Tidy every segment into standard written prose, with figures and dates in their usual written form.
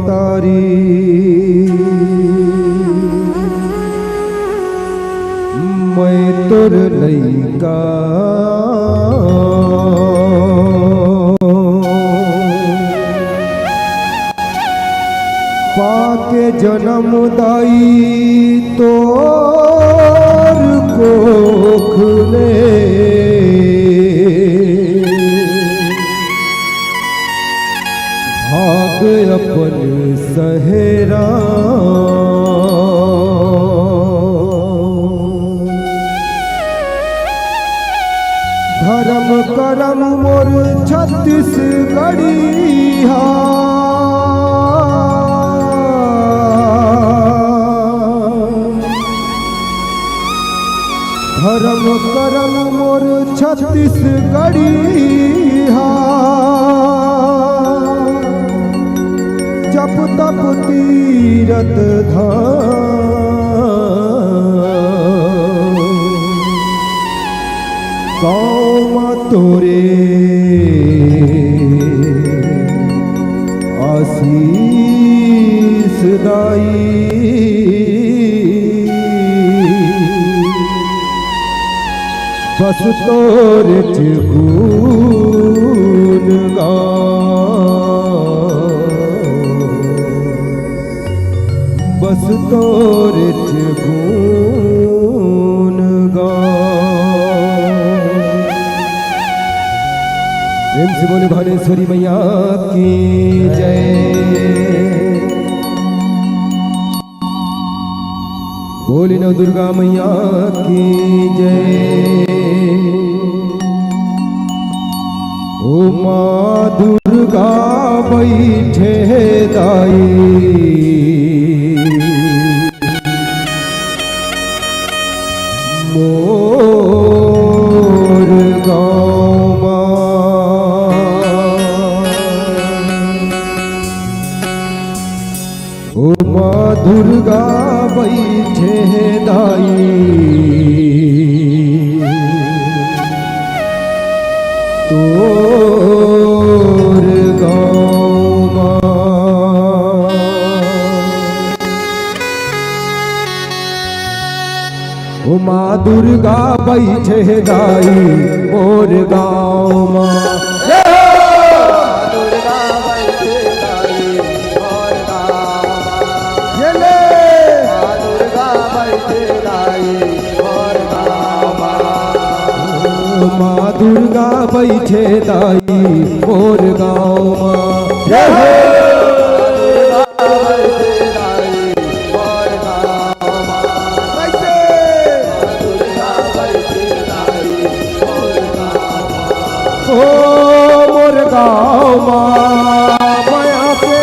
तारी मैं तोर लइका पाके जन्म दाई तोर कोख में भाग अपन सहेरा धर्म करम मोर छत्तीसगढ़िया धर्म करम मोर छत्तीसगढ़िया जप तप तीरथ धाम गाँव तोरे आशीष दाई बस तोर गुण बस तोर गुण प्रेम से बोले भानेश्वरी मैया की जय। बोली नव दुर्गा मैया की जय। ओ माँ दुर्गा बैठे दाई मोर गाँव ओ माँ दुर्गा बैठे दाई तोर गाँव ओ माँ दुर्गा बैठे दाई मोर गाँव माँ दुर्गा बैठे दाई मोर गाँव मोर गाँव माया के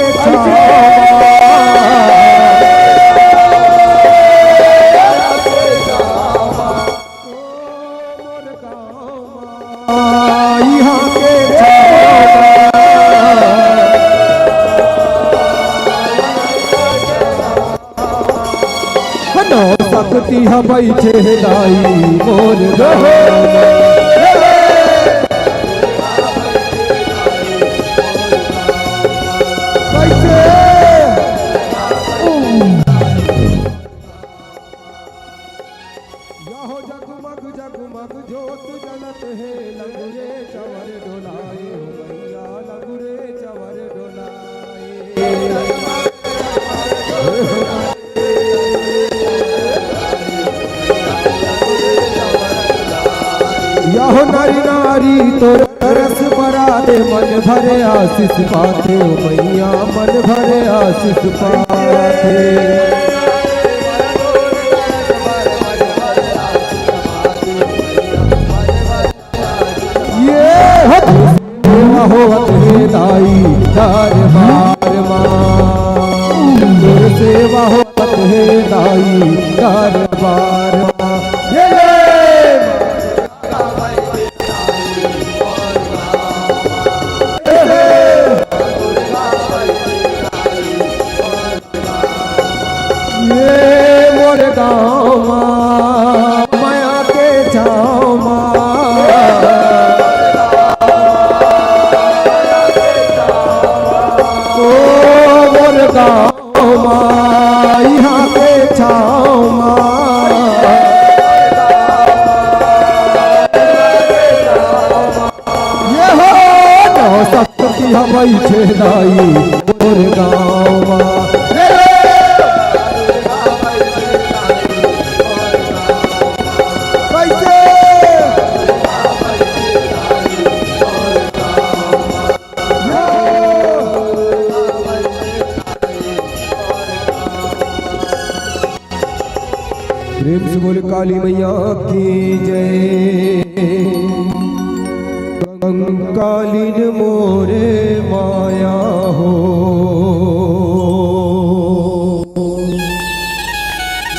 सकती है बैठे दाई मोर जगमग जगमग जोत जलत है लगुरे चवर डोलाए हो मैया लगुरे चवर डोलाए यहो नारी नारी तोर रस बरा दे मन भरे आशीष पाते हो मैया मन भरे आशीष पाते ये हो दाई दरबार मां सेवा हो दाई दरबार गाँव माया के जाओ ओ मोर गाँव माँ यहाँ के छाँव माँ, ये हो नौ शक्ति हमारी छेदाई मोर गाँव माँ। प्रेम से बोले काली मैया की जय। कंकालीन मोरे माया हो,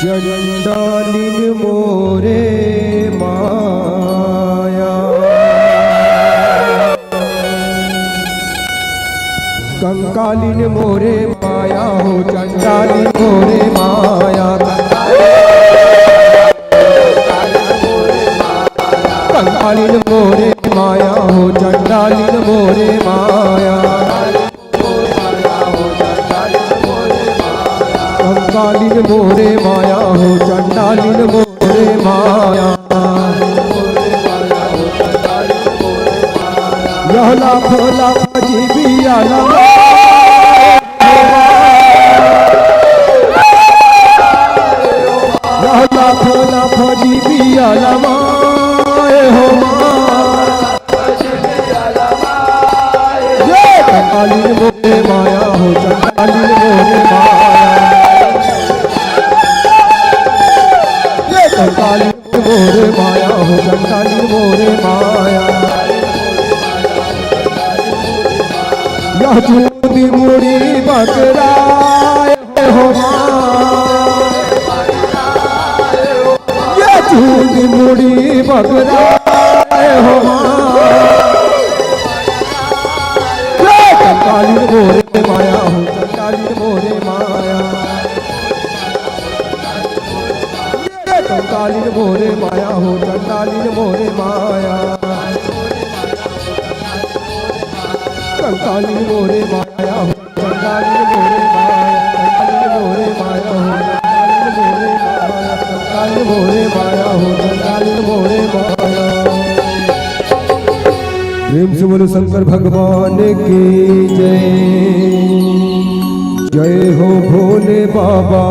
चंडालीन मोरे माया। कंकालीन मोरे माया हो, चंडालीन मोरे माया। कंकालीन मोरे माया हो, चंडालीन मोरे माया। कंकालीन मोरे माया हो, चंडालीन मोरे माया। यह लाख लाख जीविया लगा, यह लाख लाख जीविया लगा हो माँ। ये कंकालीन मोरे माया हो, चंडालीन मोरे माया। ये कंकालीन मोरे माया हो, चंडालीन मोरे माया। यह चूंदी मुड़ी बकरा हो माँ, ये चूंदी मुड़ी बकरा हो माँ। कंकालीन मोरे माया हो, चंडालीन मोरे माया। कंकालीन मोरे माया हो, चंडालीन मोरे माया। कंकालीन मोरे माया हो, चंडालीन मोरे माया। कंकालीन मोरे माया हो, चंडालीन मोरे माया। प्रेम से बोलो शंकर भगवान की जय। जय हो भोले बाबा,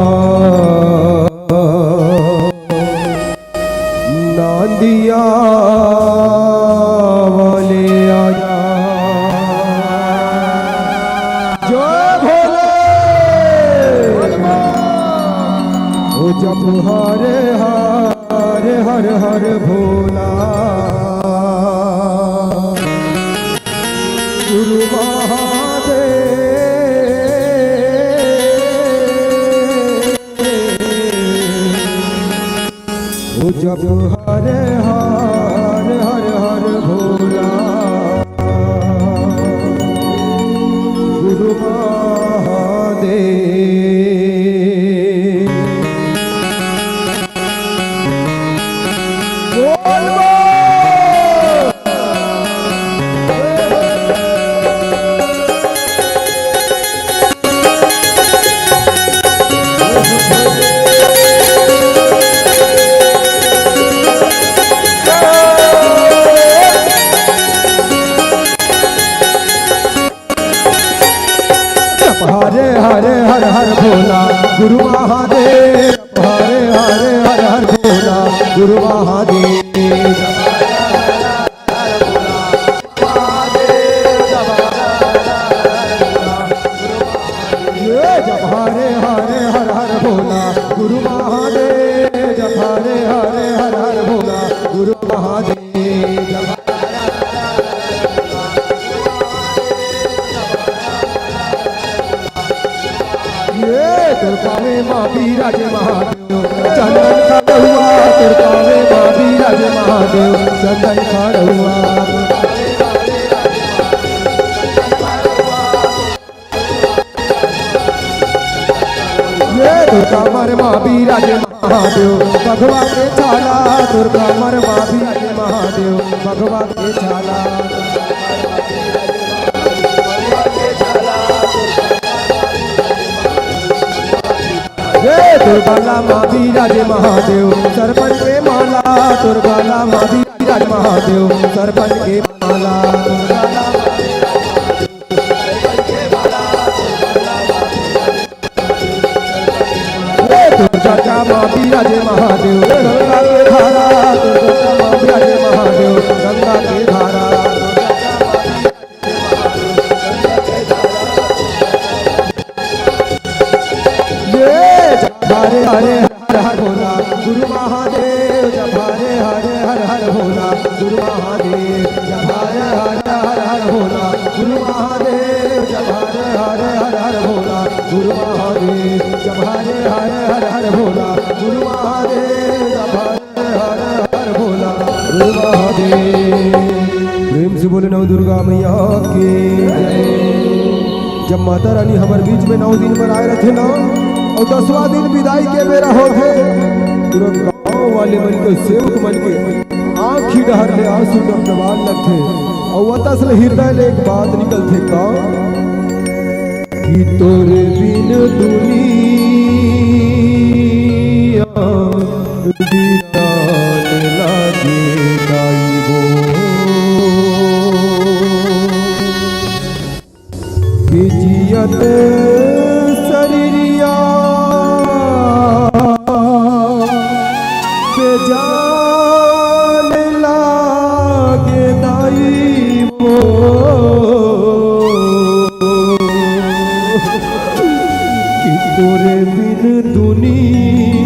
नांदिया वाले आजा। जय भोले ओ जप हरे हरे हर हर भोला। गुरु महादेव ओ जप हरे हरे हर हर भोला। गुरु महादेव हरे हरे हर हर भोला गुरु महादेव। हरे हरे हर हर भोला गुरु महादेव। ये जप हरे हरे हर हर भोला गुरु महादेव। जप हरे हरे हर हर भोला गुरु महादेव। तुरका में माँ विराज महादेव चंदन खड़ा हुआ। तुरका में माँ विराज महादेव चंदन खड़ा हुआ। ये तुरका मर माँ विराज महादेव भगवा के छाला। तुरका मर माँ विराज महादेव भगवा के छाला। दुर्गाला माँ विराजे महादेव सरपन के माला, दुर्गाला माँ विराज महादेव सरपन के माला, दुर्गा माँ विराजे महादेव गंगा के धारा, दुर्गा माँ विराजे महादेव गंगा के धारा, हरे हरे हर हर भोला गुरु महादेव, जब हरे हरे हर हर भोला गुरु महादेव, जब हरे हरे हर हर भोला गुरु महादेव, जब हरे हरे हर हर भोला गुरु महादेव, जब हरे हरे हर हर भोला गुरु महादेव, जब हरे हरे हर भोला गुरु महादेव। प्रेम से बोले नौ दुर्गा मैया की जय। जब माता रानी हमारे बीच में 9 दिन पर आए रहे ना और 10वां दिन विदाई के बेरा होते, पूरा गाँव वाले मन के सेवक मन के आँखी डहर ले आंसू डबडबान लगते और वतस ले हृदय ले एक बात निकलते का कि तोरे बिन दुनिया वीरान लागे गाइबो, कि जियत शरीरिया पे जान लागे दाइबो, कि तोरे बिन दुनिया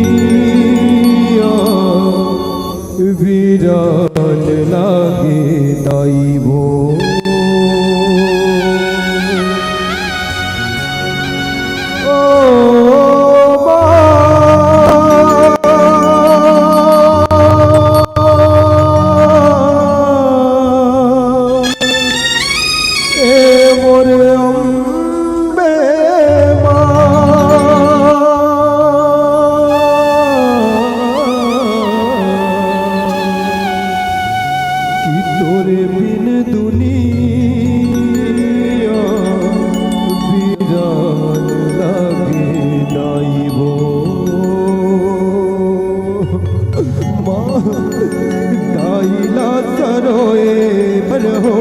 वीरान लागे दाइबो। सरोए पर हो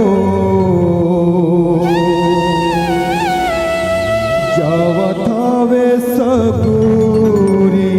जावत हवे सगुरी,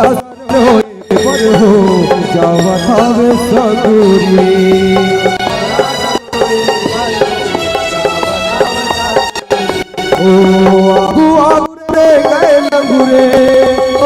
सरोए पर हो जावत हवे सगुरी, ओ आगू आगू रे गए लंगुरे, ओ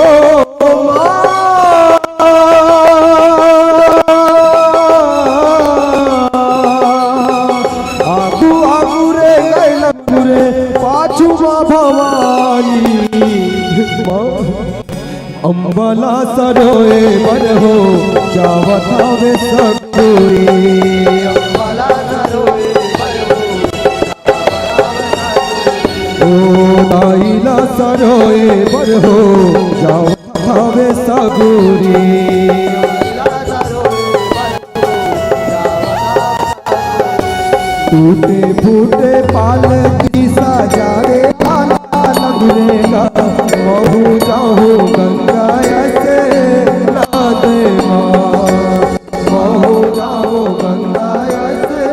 अम्बला सरोए पर हो जावत हवे सगुरी, अम्बला सरोए पर हो ओ दाइला सरोए पर हो जावत हवे सगुरी, टूटे फूटे पाल की सजारे लगुरेगा महू जाहू गंगा ऐसे नादे माँ, महू जाहू गंगा ऐसे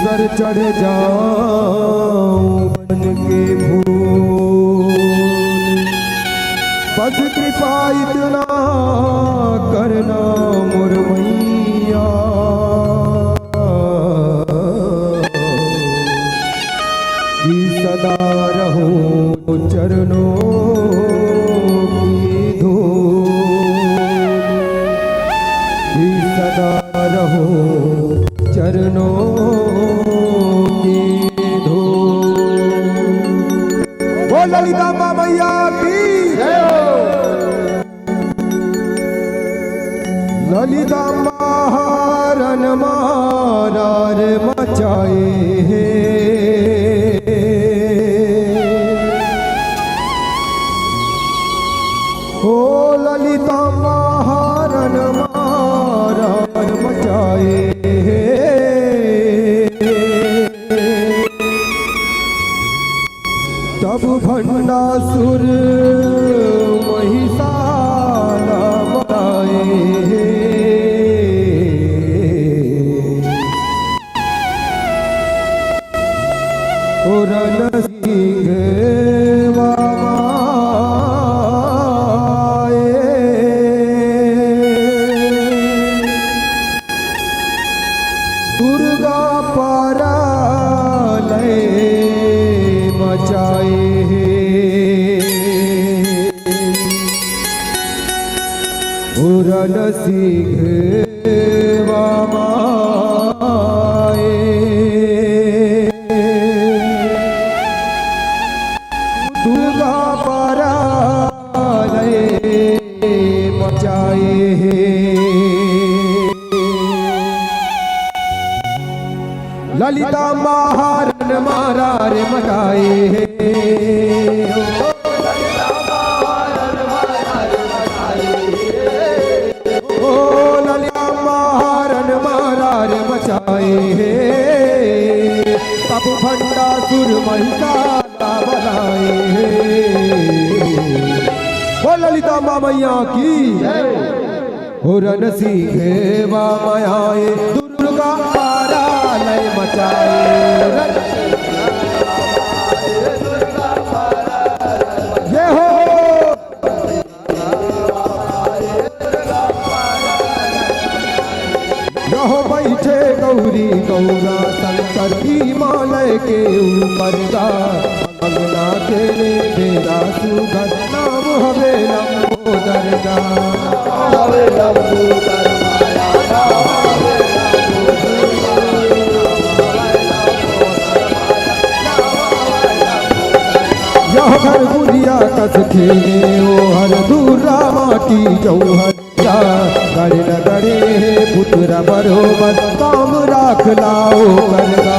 सर चढ़ जाऊं बन के भूल, बस कृपा इतना करना मोर मैया, कि सदा रहूं चरणों की धूल, कि सदा रहूं चरणों की धूल। वो ललिता मैया की जय हो। ललिता महारन मारार मचाए हो, ललिता महारन मारार मचाए, तब भंडासुर महिषाला बनाए, और रणसिंह दुर्गा पारालय मचाए, रणसिंह वामाए, दुर्गा पारालय मचाए, ललिता महारन मारार मचाए, ओ ललिता महारन मारार मचाए, तब भंडासुर महिषाला बनाए, ओ ललिता मैया की हो, रणसिंह वामाए, दुर्गा पारालय मचाए, ये हो रहो बैठे गौरी गौरा शंकर की मालय के ऊपर गा, अंगना तेरे तेरा सुगन नाम हवे लंबोदर गा, हवे लंबोदर माया नाम हवे यह घर बुढ़िया कस खेले ओ हर दूरा माटी जौहर गड़े न गड़े पुत्र बरोबर काम राख लाओ करगा,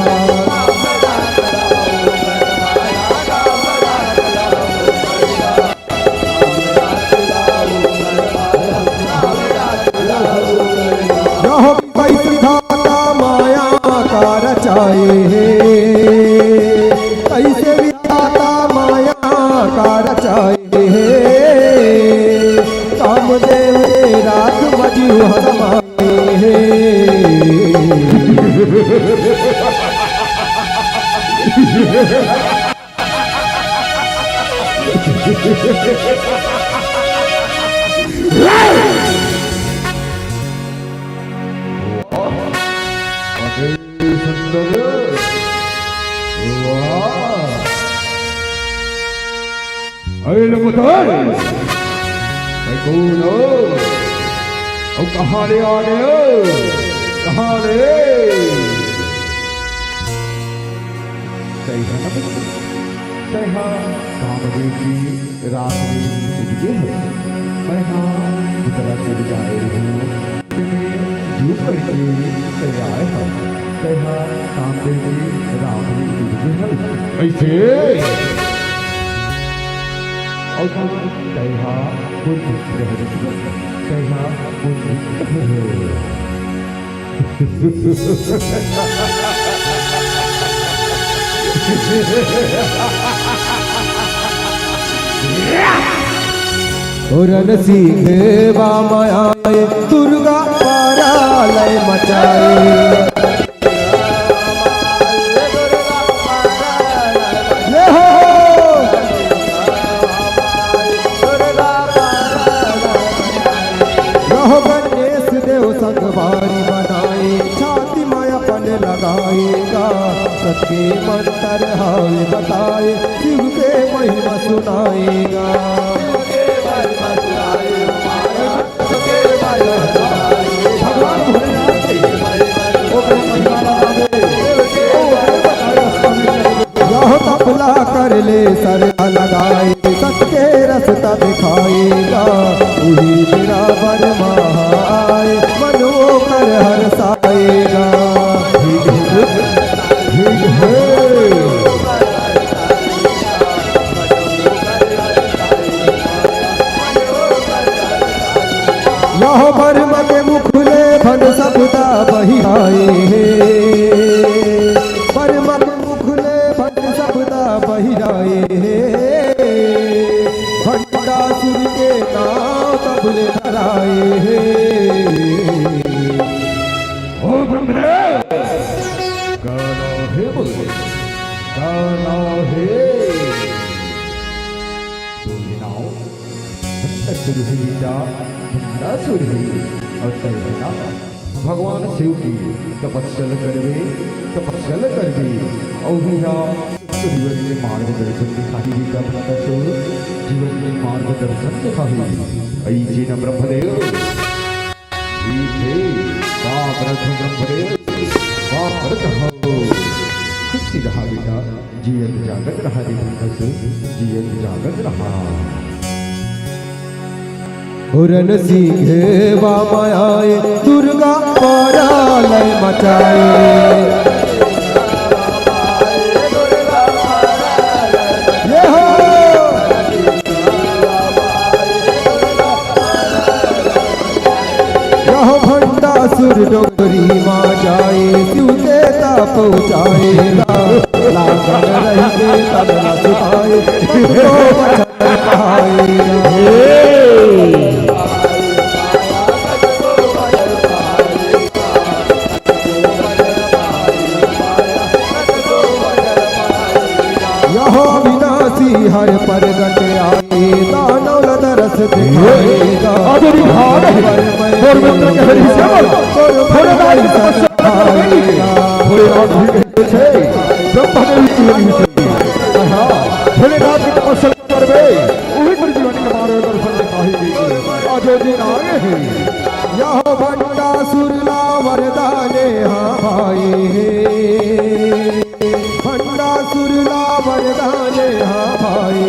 रहो कैसे धाता माया का रचाए, कैसे विधाता माया का रचाए, कामदेव रात मजू हमारे, अरे पुत्र कौन हो, और कहाँ ले आ गए हो, कहाँ ले कामदेव की रात में उठे हो, मैं हाँ तरह से जाए हूँ झूठ करके तैयार है, कामदेव की रात में उठे हो ऐसे और तैहा बुद्ध तैहा बुद्ध रणसिंह वामाए, दुर्गा पारालय मचाए, लगाएगा, सबके मंत्र हाय बताए, शिव के महिमा सुनाएगा। भगवान भोलेनाथ यह तबला कर ले सरधा लगाए, सबके रास्ता दिखाएगा, वही मेरा बरमाए, मनो कर हरसाएगा। यह बर्म के मुखले भन सबदा बही आए, बर्म के मुखले भन सबदा बही आए, भंडासुर के नाम तबले धराए। ओ ब्रह्मदेव गाना है बोले, गाना है बोले नाओ भंडासुर ही भगवान शिव की तपस्या करवे और जीवन में मार्गदर्शन दिखाई देगा। जीवन में मार्गदर्शन दिखाई ऐसी न ब्रह्मदेव ब्रह्मदेव खुशी रहा बेटा, जीवन जागत रहा, जीवन जागत रहा। हुरन सिंह वामाए, दुर्गा परालय मचाए, भंडासुर डोगरी माँ जाए, शिव के ता पहुँचाएगा, लागन रहेंगे तब न सुखाए, तो बचन पाएगा। हर परगट आए, दानव दरस दिखाएगा, यह भंडासुर ला वरदाने हाँ भाई, भंडासुर ला वरदाने हाँ भाई,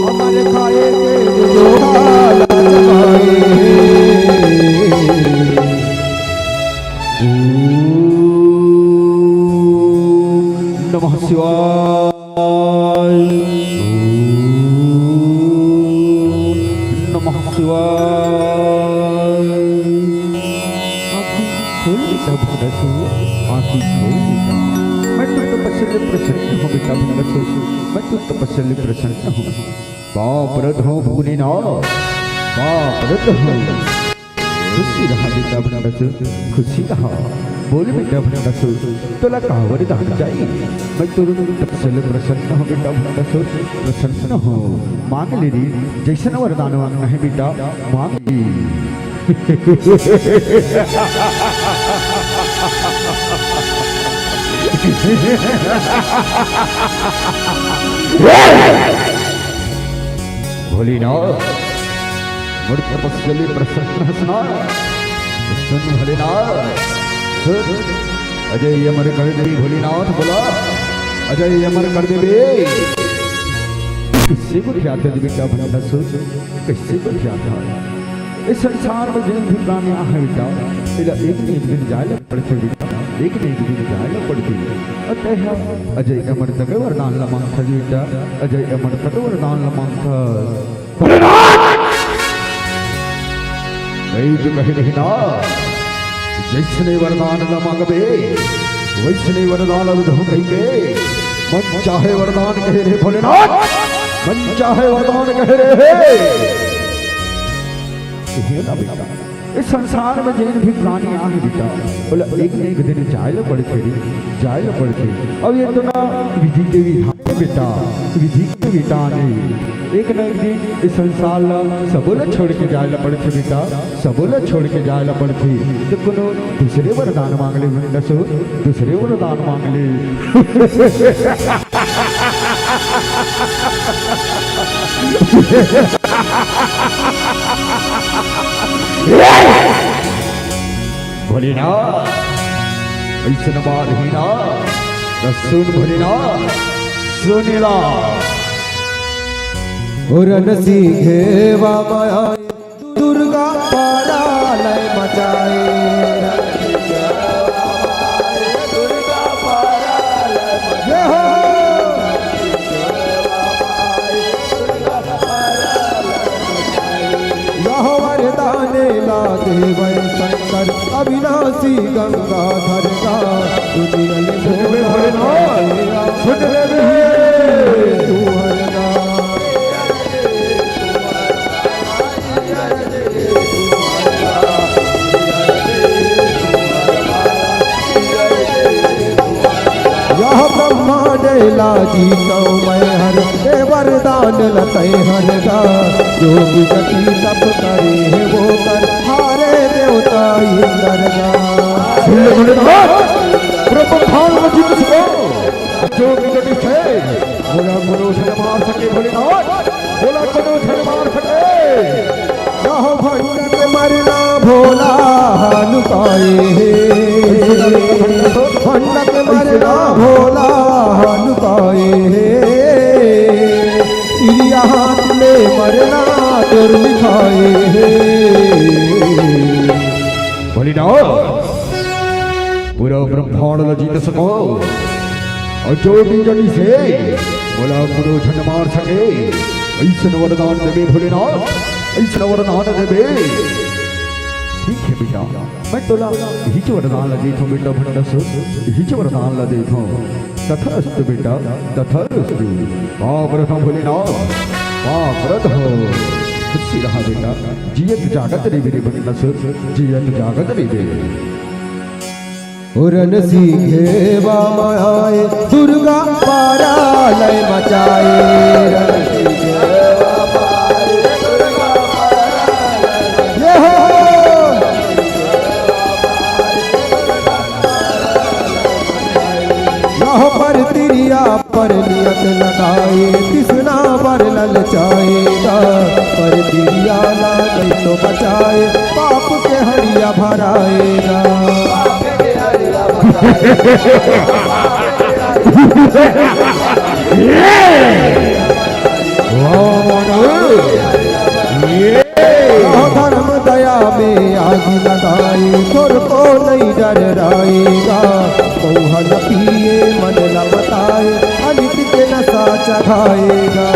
अमर खाएंगे नमः शिवाय, नमः शिवाय। आँखी खोल बेटा, मैं तो तपस्या प्रसन्न हूँ बेटा, मैं तो तपस्या प्रसन्न हूँ। बाप रथ हो भूलिनाथ, बाप रथ हो, खुशी रहा बेटा भंडासुर, खुशी रहा। बोल बेटा भंडासुर, तोला कहा वरदान चाहिए? मैं तो तपस्या प्रसन्न हूँ बेटा भंडासुर, प्रसन्न हूँ। मांग ले री, जैसा वरदान मांगना है बेटा मांग ली। भोलेनाथ मुड़ तपस्या प्रसन्न हसना, सुन भोलेनाथ सुन, अजय अमर कर देवी भोलेनाथ बोला, अजय अमर कर देवी। किससे को ख्यात है बेटा भंडासुर, किससे को ख्यात है? इस संसार में जिन भी प्राणी है बेटा, तेरा एक न एक दिन जाए पड़ते बेटा, एक न एक दिन जाए पड़ती। अतः अजय अमर तक वरदान लमांग था बेटा, अजय अमर तक वरदान लमांग था। नहीं तो कहे नहीं ना, जैसने वरदान न मांगबे वैसने वरदान कहेंगे। मन चाहे वरदान कहे रे भोलेनाथ, मन चाहे वरदान कहे रे। बेटा इस संसार में जिन भी प्राणी आ बेटा, बोला एक न एक दिन जाए पड़ते, जाए पड़ते। अब ये तो ना विधि के विधान बेटा विधि के बेटा ने एक न एक दिन इस संसार ला सबोला छोड़ के जाए ला पड़थे बेटा सबोला छोड़ के जाए ला पड़थे तो कोनो दूसरे वरदान मांग ले दसो दूसरे वरदान मांग ले भोलेनाथ ऐसा बात ही ना सुन भोलेनाथ सुनिला उरन सीखे वा माया दुर्गा पारा लय मचाए दुर्गा पारा लय यह वरदान ला देव शंकर अविनाशी गंगाधर का दुनिया सुन रे तू हरदा लाजी तो मैं हर दे वरदान लते हर गा जो भी गति तब करे है वो कर हारे देवता इंद्र गा ब्रह्मांड में जीत सको जो भी गति से बोला कोनो से मार सके भोलेनाथ बोला कोनो से मार सके यह भंड के मरना भोला लुकाए भंड के मरना भोला लुकाए चिड़िया हाथ में मरना तुर लिखाए भोलेनाथ पूरा ब्रह्मांड में जीत सको और जो भी जड़ी से बोला कोनो झन मार सके ऐसा वरदान देवे भोलेनाथ ऐसा वरदान देवे ठीक है बेटा मैं तोला हिच वरदान ला देथो बेटा भंडस हिच वरदान ला देथो तथास्तु बेटा तथास्तु पावरथ भोलेनाथ पावरथ हो खुशी रहा बेटा जियत जागत रे मेरे भंडस जियत जागत रे मेरे उरन सीखे वा माए दुर्गा पारा लय मचाए पर तिरिया पर नियत लगाए किसना पर ललचाएगा पर तिरिया ना नहीं तो बचाए पाप के हरिया भराएगा धर्म दया में आग लगाए तुर को नहीं डराएगा कौहन पिए मन न बताए अनित के नशा चढ़ाएगा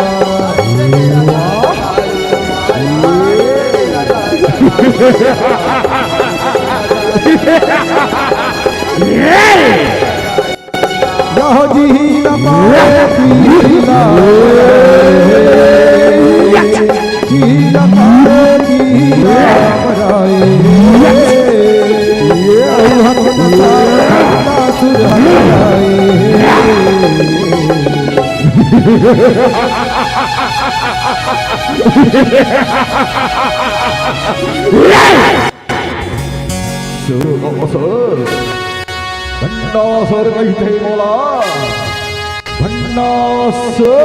यह जी न पाए पीला जी न पाए पीला बराए सुर भंडासुर कहते बोला भंडासुर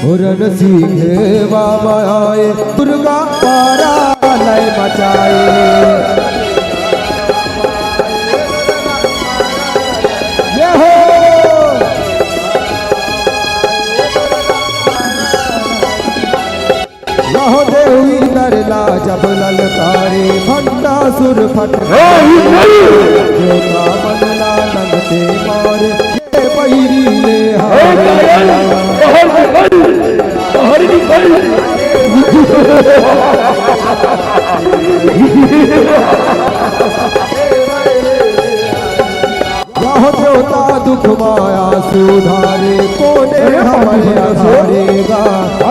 उरन सीखे बाबा आए दुर्गा पारा लय मचाए देवी नरला जब ललकारे भंडासुर फट जो मनला नंदते मारे ये बहिरी ले देवता दुख माया सुधारे कोने हमारे आधारेगा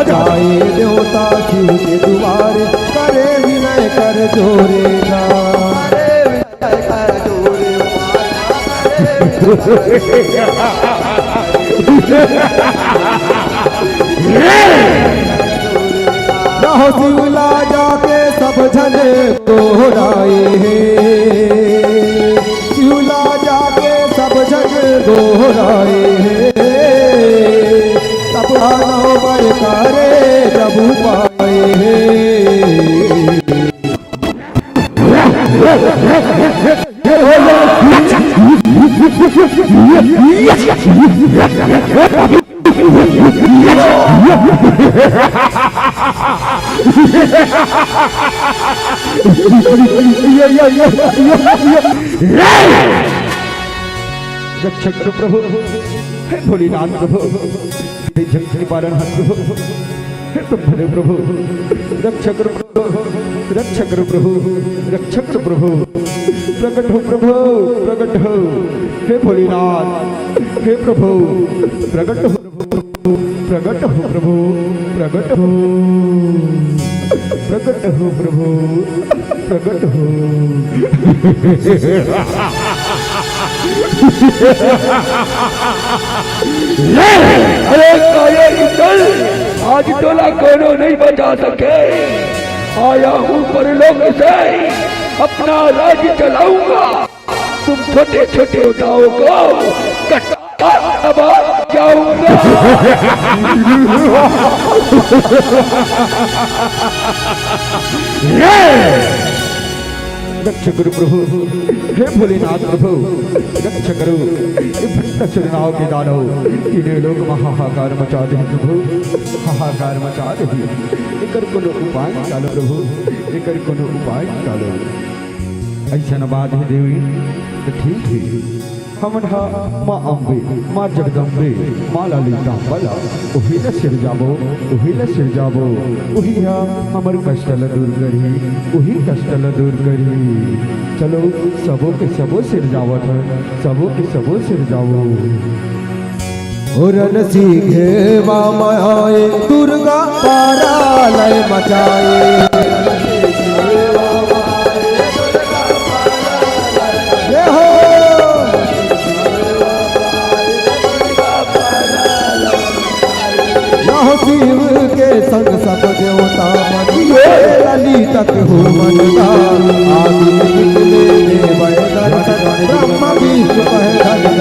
जाए देवता शिव के द्वारे करे विनय कर जोरेगा रहो शिवला जाके सब जन दोहराए शिवला जाके सब जन दोहराए तब आनो बर करे जब पाए रक्षक प्रभु हे भोलेनाथ प्रभु हे जगत पालन प्रभु हे ब्रह्मदेव प्रभु रक्षक प्रभु रक्षक प्रभु रक्षक प्रभु प्रकट हो प्रभु प्रकट हो हे भोलेनाथ हे प्रभु प्रकट हो प्रकट हो प्रभु प्रकट हो प्रकट हो प्रभु प्रकट हो अरे काया चल आज टोला कोनो नहीं बचा सके आया हूँ परलोक से अपना राज्य चलाऊंगा तुम छोटे छोटे उठाओ को कटा दबा जाऊंगा रक्ष गुरु प्रभु हे भोलेनाथ प्रभु रक्ष करो ये भक्त चरणाओं के दानव तीनों लोग हाहाकार मचा दे प्रभु हाहाकार मचा दे एकर कोनो उपाय निकालो प्रभु एकर कोनो उपाय निकालो ऐसा न बात है देवी तो ठीक है हमन हा माँ अम्बे माँ जगदम्बे माँ ललिता बला उही न सिर जाबो उही न सिर जाबो उही हा हमर कष्ट ल दूर करी उही कष्ट ल दूर करी चलो सबो के सबो सिर जावत है सबो के सबो सिर जावो उरन सीखे माए दुर्गा पारालय मचाए शिव के संग सब देवता मनिए ललितक हो मनता आदि निकले देवय दर्शन ब्रह्म विष्णु कह धन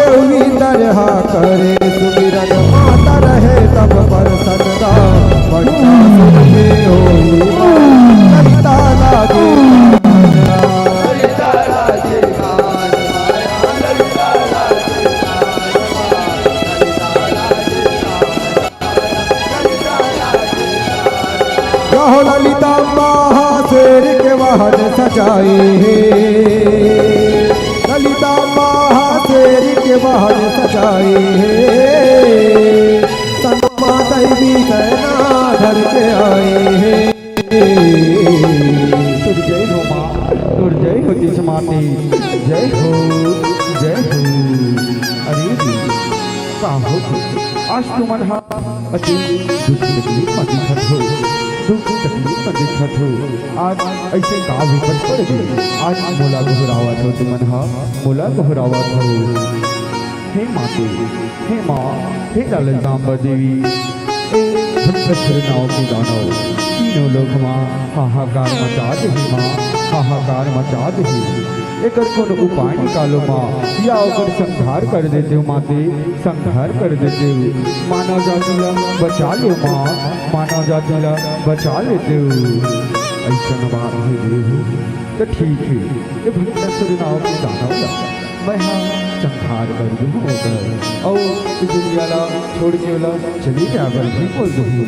देवी दरहा करे सुमिरन माता रहे तब पर सदा ललिता लागे ललिता महाशेर के वाहन सजाए ललिता महाशेर के वाहन सजाए सनमा दैवी सेना धर के आए तुर जय हो माँ तुर जय हो जिस माते जय हो जय हो अरे जी का हो आज तुमन हा अति दुख तकलीफ में दिखत हो दुख तकलीफ में दिखत हो आज ऐसे का विपद पड़ गई आज मोला घबरावत हो तुमन हा मोला घबरावत हो हे माते हे माँ हे ललितांबा देवी नाव की दानव तीनों लोग माँ हाहाकार मचा दे माँ हाहाकार मचा दे एकर कोनो उपाय निकालो माँ या ओकर संहार कर देते हो माते संहार कर देते हो मानव जाति ला बचा लो माँ मानव जाति ला बचा लेते हो ऐसा बात है तो ठीक है ये भक्त नाव की दानव ला मैं हाँ संहार कर दूँ और इस दुनिया ला छोड़ के वाला चली जाकर भी बोल दूँ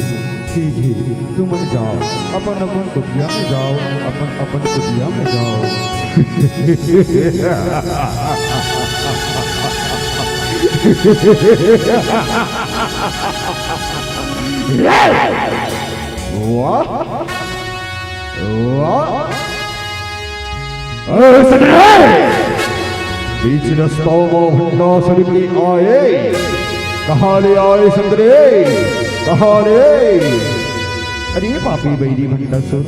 ठीक है तुम जाओ अपन अपन कुटिया में जाओ अपन अपन कुटिया में जाओ वाह वाह बीच रस्तों में भंडासुर की आए, कहाँ ले आए सुंदरे, कहाँ ले? अरे पापी बैरी भंडासुर,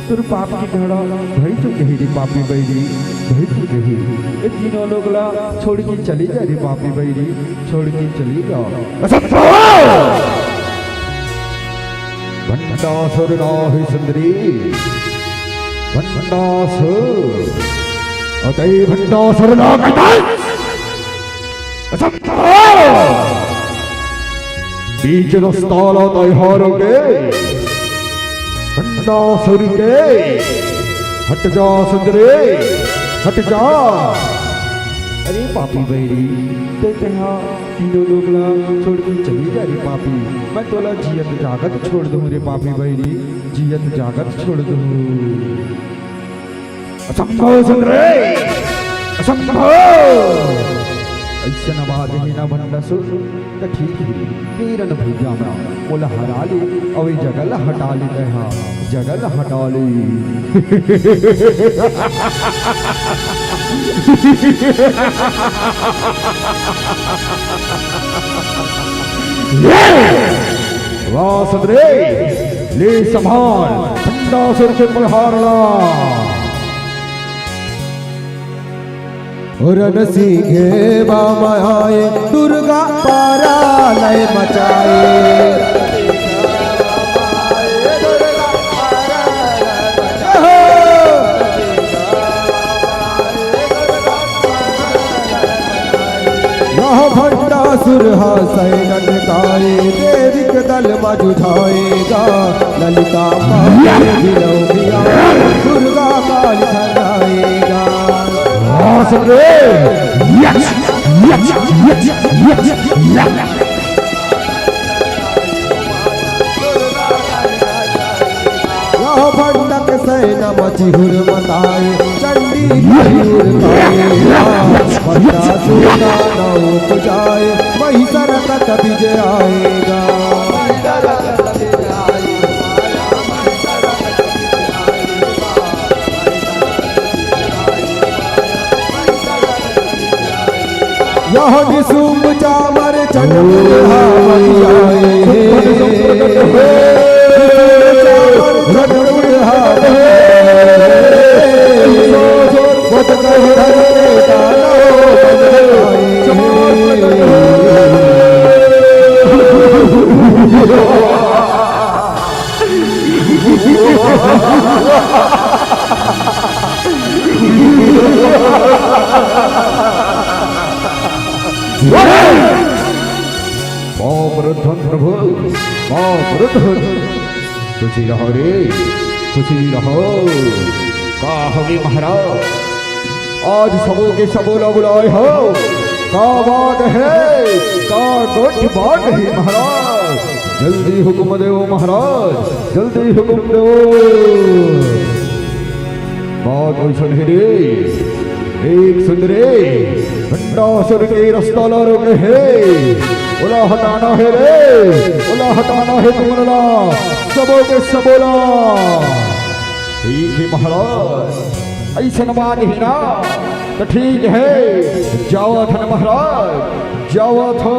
तुर पाप की घड़ा भई चुके ही रे पापी बैरी, भई चुके ही। ये तीनों लोग ला छोड़ के चली जा रे पापी बैरी, छोड़ के चली जाओ। भंडासुर नाहि सुंदरी, भंडासुर अतै भंडासुर ना बीच रस्ता तय हारोगे भंडासुर के। हट जा सुंदरे, हट जा। अरे पापी बैरी, ते कहा तीनों लोग ला छोड़ के चली जा रे पापी, मैं तोला जियत जागत छोड़ दूं रे पापी बैरी, जियत जागत छोड़ दूं। असंभव सुंदरे, असंभव। ऐसा नवाज ही ना भंडासुर तो ठीक ही तेरन भैया में बोला हरा ले, अवे जगल हटा ले, कहा जगल हटा ले। वाह सुंदरे, ले संभाल भंडासुर से मुहारला। रन सीखे बामाए दुर्गा पारा लय मचाए। भंडासुर हासै नटकाए, देवी के दल मजुझाएगा। ललिता दुर्गा काल खड़ाएगा। भंडक सैन मची हुर मताए, चंडी भंडासुर नौ पुजाए, महिषर तक विजय आएगा। यह निशुंभ चामर चंड जाए, प्रभु खुशी रहो रे, खुशी रहो। का होगी महाराज, आज सबों के सबों लोग बुलाए हो, का बात है, का गोठ बात है महाराज। जल्दी हुक्म दो महाराज, जल्दी हुक्म दो। बात सुन रे, एक सुंदरे भंडासुर के रास्ता ला रोके है, बोला हटाना है रे, बोला हटाना है तुमला, सबों के सबोला। ठीक है महाराज, ऐसा बात ही ना तो ठीक है, जाओ था महाराज, जाओ था।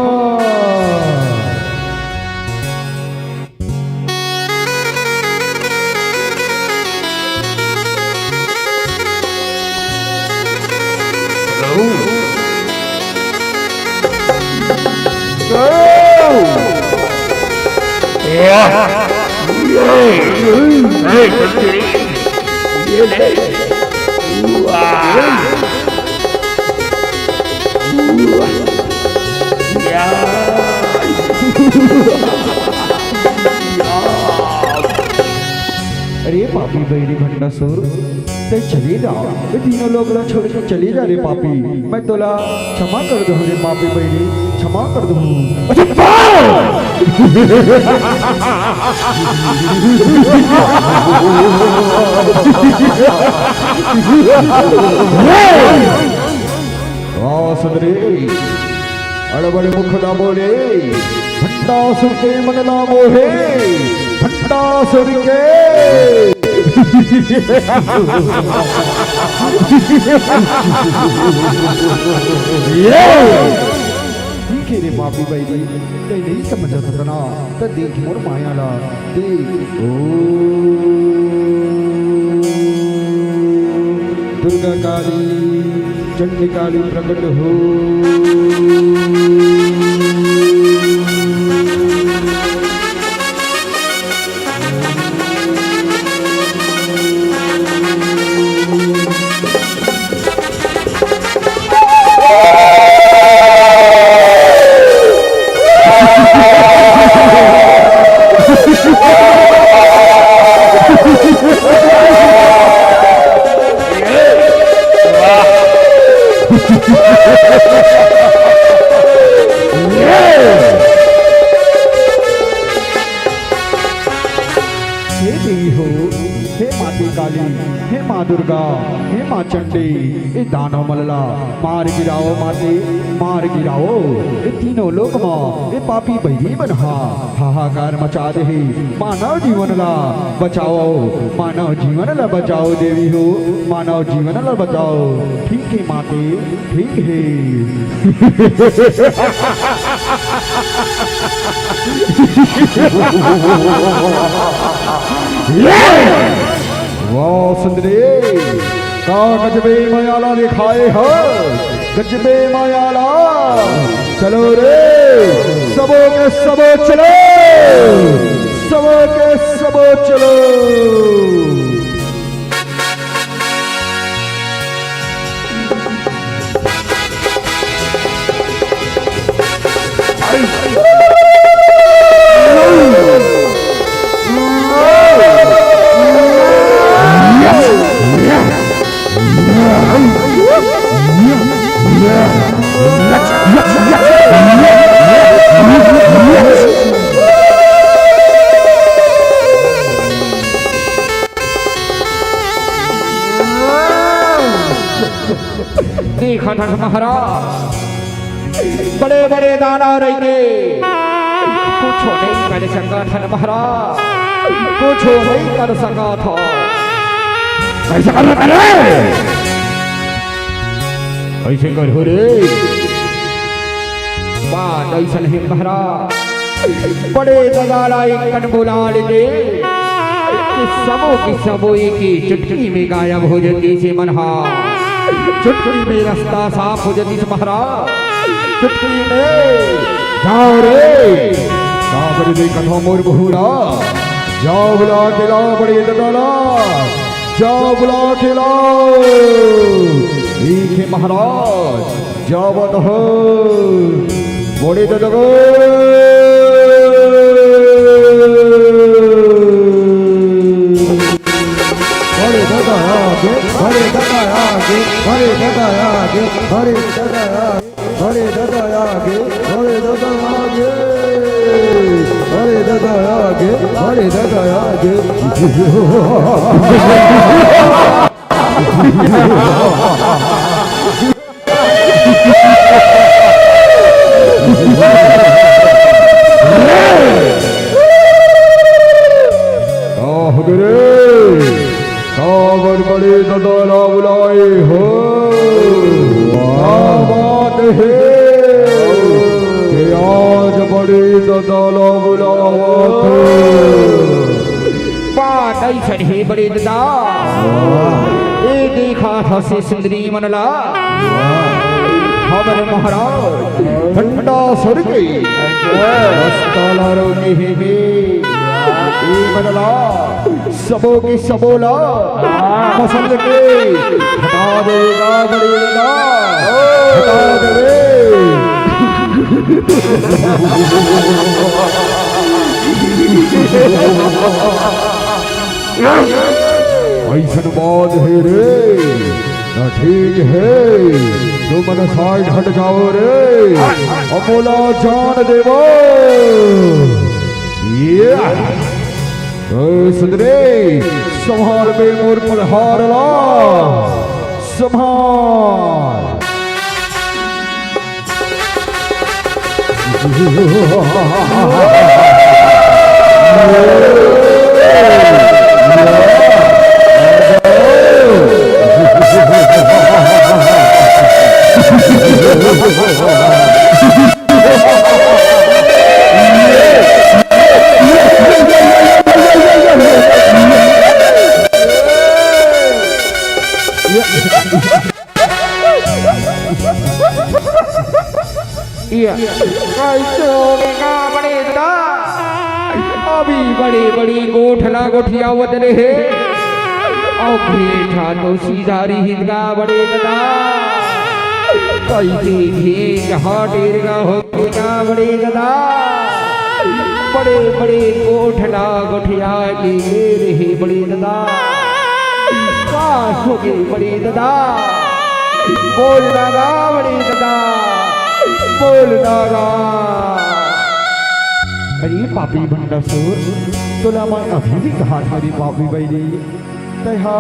अरे पापी बैरी भंडासुर, ते चली जाओ, ये तीनों लोग ला छोड़ के चली जा रे पापी, मैं तोला क्षमा कर दूं रे पापी बैरी, क्षमा कर दूं। सुंदरी अड़बड़े मुख ना बोले, भंडासुर के मन ना मोहे भंडासुर के ठीक है रे पापी भाई ते नहीं समझ सकना तो देख मोर माया ला देख ओ दुर्गा काली चंडी काली प्रकट हो हे माँ दुर्गा हे माँ चंडी ये दानव मल्ला मार गिराओ माते मार गिराओ ये तीनों लोग माँ ये पापी बहरी बनहा हाहाकार मचा दे मानव जीवन ला बचाओ मानव जीवन ला बचाओ देवी हो मानव जीवन ला बचाओ ठीक है माते ठीक है वाह सुंदरी का गजबे मायाला दिखाए हो गजबे मायाला चलो रे सबो के सबो चलो सबो के सबो चलो देखा था महाराज बड़े बड़े दाना रहेंगे कुछ नहीं कर सका था महाराज कुछ नहीं कर सका था ऐसा कर ऐसे कर हो रे बात ऐसा नहीं महाराज बड़े दादा एक कन बुला लेते सबों की सबों की चुटकी में गायब हो जाती से मनहा चुटकी में रास्ता साफ हो जाती से महाराज चुटकी में जाओ रे काबर दे कथा मोर बहुरा जाओ बुला के लाओ बड़े दादा जाओ बुला के लाओ ठीक है महाराज जाओ बात हो बड़े दादा बड़े दादा आगे बड़े दादा आगे बड़े दादा आगे बड़े दादा बड़े दादा आगे बड़े दादा आगे बड़े दादा आगे बड़े दादा आगे काबर बड़े दादा बुलाए हो बात है कि आज बड़े दादा बुलाओ बात ऐसा है बड़े दादा ये देखा था से सुंदरी मनला हमारे महाराज ठंडा सुर के अस्ताला रोगे हे मनला सबों की सबोला पसंद के हटा देगा बड़ेगा हटा देवे ऐसा बात है रे ना ठीक है तो मन साइड हट जाओ रे अमोला जान देवो सुंदरे संभाल बे मोर पलहार ला संभाल अभी बड़ी बड़ी गोठला गोठियावत रहे और भेठा तो सीधारी हिंदगा बड़े दादा कैसे भेज हटेगा होगा बड़े दादा बड़े बड़े गोठला गोठिया के रहे बड़े दादा काश हो गए बड़े दादा बोल दादा बड़े दादा बोल दादा। अरे पापी बंडासुर तुला मैं अभी भी कहा था रे पापी बैरी तहा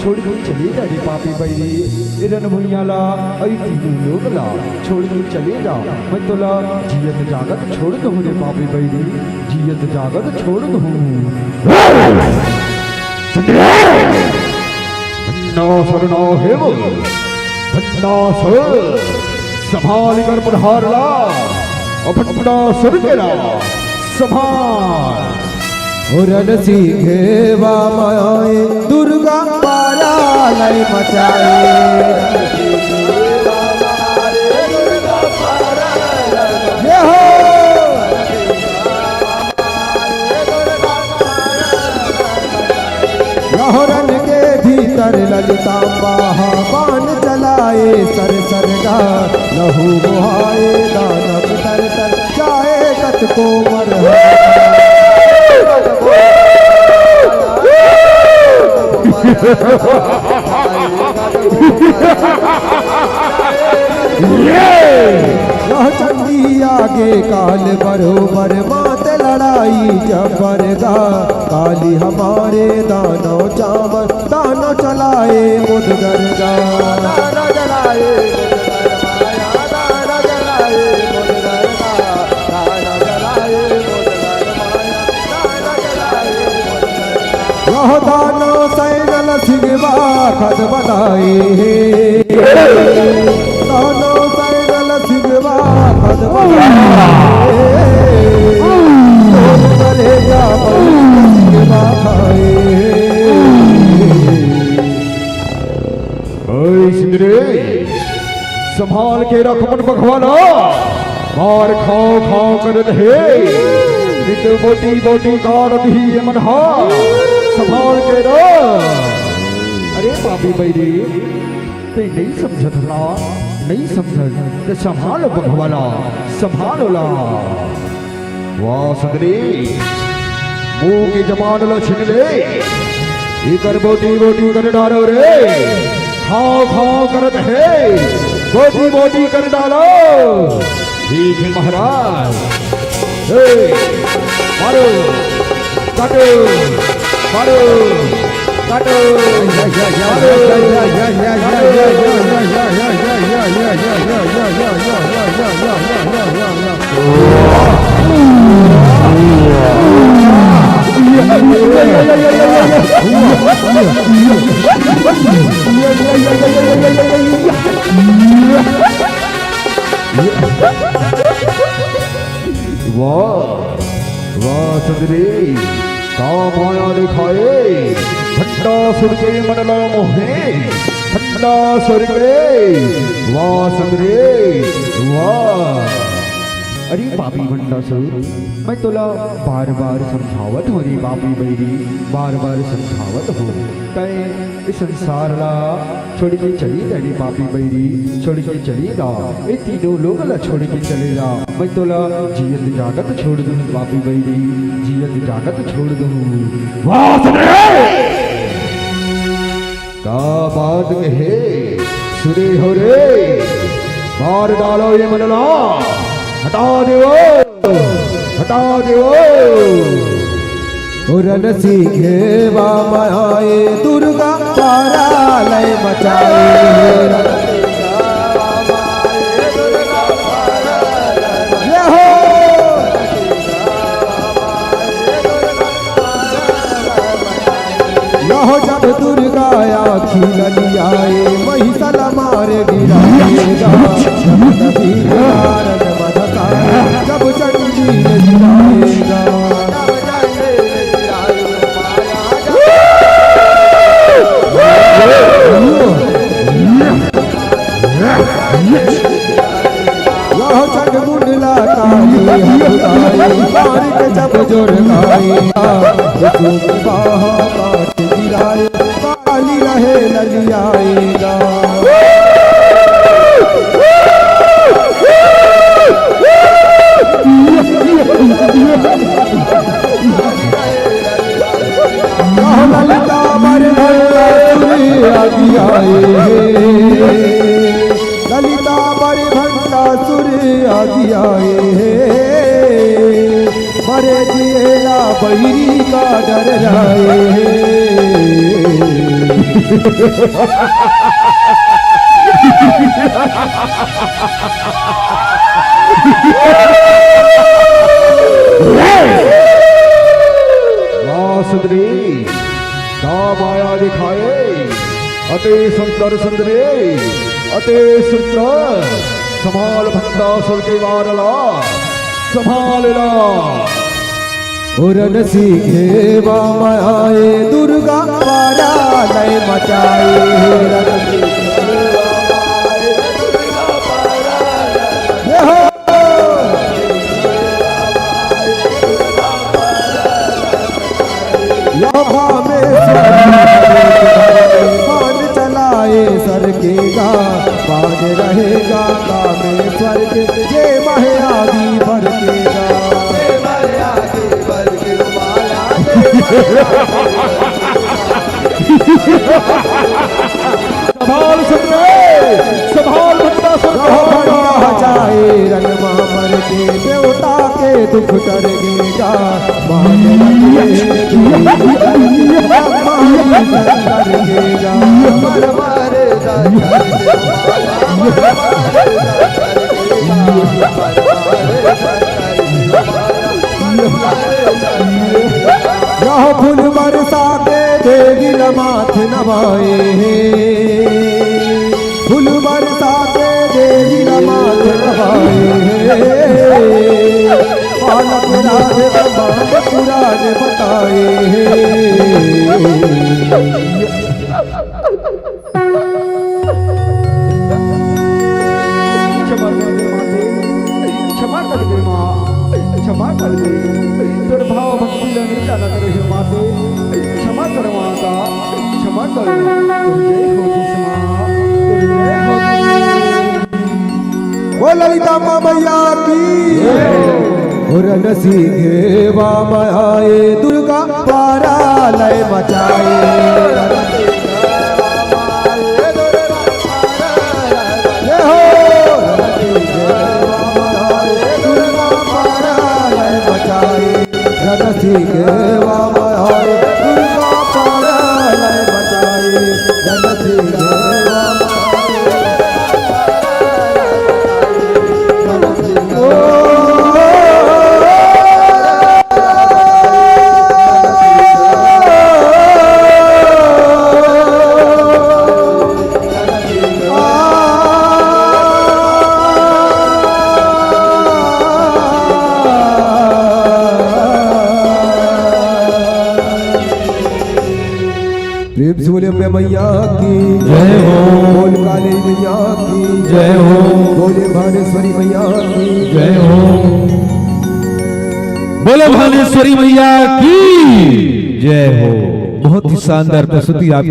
छोड़ के चले जा रे पापी बैरी रन भुइयाला ऐ तीनों लोग ला छोड़ के चले जा मैं तुला जियत जागत छोड़ दूं रे पापी बैरी जियत जागत छोड़ दूं। भंडासुर नो हे वो भंडासुर संभाल कर पधार ला और भंडासुर के ला संभाल। उरन सीखे माए दुर्गा पारा लय मचाए ये हो लहरन के भीतर ललितांबा बाण चलाए सर सरगा लहू बुहाए दानव तर तर जाए कत को मर चंडी आगे काल बरोबर मात लड़ाई जबरगा काली हमारे दानव चावल दानव चलाए मुदगरगा दानव चलाए दानो सैनल सिगवा खद बनाए दानो सैनल सिगवा खद बनाए करे जा सिगवा खाए। सिंदरे संभाल के रख मन भगवाना मार खाओ खाओ कर रहे बोटी बोटी कार भी मनहा संभाल के रो। अरे पापी बैरी ते नहीं समझत ना नहीं समझत ते संभालो भगवाना संभालो ला। वाह सुंदरी मुंह की जबान लो छिन ले इकर बोटी बोटी कर डालो रे खाओ खाओ करत है बोटी बोटी कर डालो ठीक है महाराज। मारो काटो मारो काटो वाह वाह सुंदरी का माया दिखाए भंडासुर के मन ला मोहे भंडासुर के वाह सुंदरी वाह। अरे पापी भंडासुर मैं तुला बार बार समझावत हो रे पापी बैरी बार बार समझावत हो तय इस संसार ला छोड़ के चली जा रे पापी बैरी छोड़ के चली जा ये तीनों लोग ला छोड़ के चले जा मैं तुला जियत जागत छोड़ दूं पापी बैरी जियत जागत छोड़ दूं। का बात कहे सुरे हो रे मार डालो ये मनला हटा देवो हटा देवो। उरन सीखे माए दुर्गा पारा लय मचाए ये हो यह जब दुर्गा आखी ललियाए महिषल मार गिराएगा जब नदी नारद मधकाए जब चंडी गिराएगा यह चंडमुंडला काली हथुआई मार के जब जोर गाएगा बाहा काट गिराए काली रहे ललियाएगा ललिता मर ललिता बड़े भंडा सूर्य आदि आए बड़े जिएला बहिरी का डर रहे सुंदरी का माया दिखाए अति सुंदर सुंदरी अति सुंदर संभाल भक्ता सुर के वारला संभालला उरन सीखे माए दुर्गा पारा लय मचाए मान चलाए सरकेगा बाज रहेगा कामेश्वर के जे महाराजी भरकेगा संभाल संभाल जाए रंगमा मर के देवता के दुख करेगा मान करेगा यह फूल बरसा के देगी माथ नवाए फूल बरसा के देगी माथ नवाए पालक राज पुराण बताए क्षमा कर दे माँ क्षमा कर दे दुर्भाव भक्ति ललिता न करे हे माते क्षमा कर माता क्षमा कर जय होती समां जय होती वो ललिता माँ मैया की उरन सीखे आए दुर्गा पारा लय मचाए प्रेम से बोले अम्बे मैया की जय हो। बोल काली मैया की जय हो। बोले भानेश्वरी मैया की जय हो। बोलो भानेश्वरी मैया की जय हो। बहुत ही शानदार प्रस्तुति आप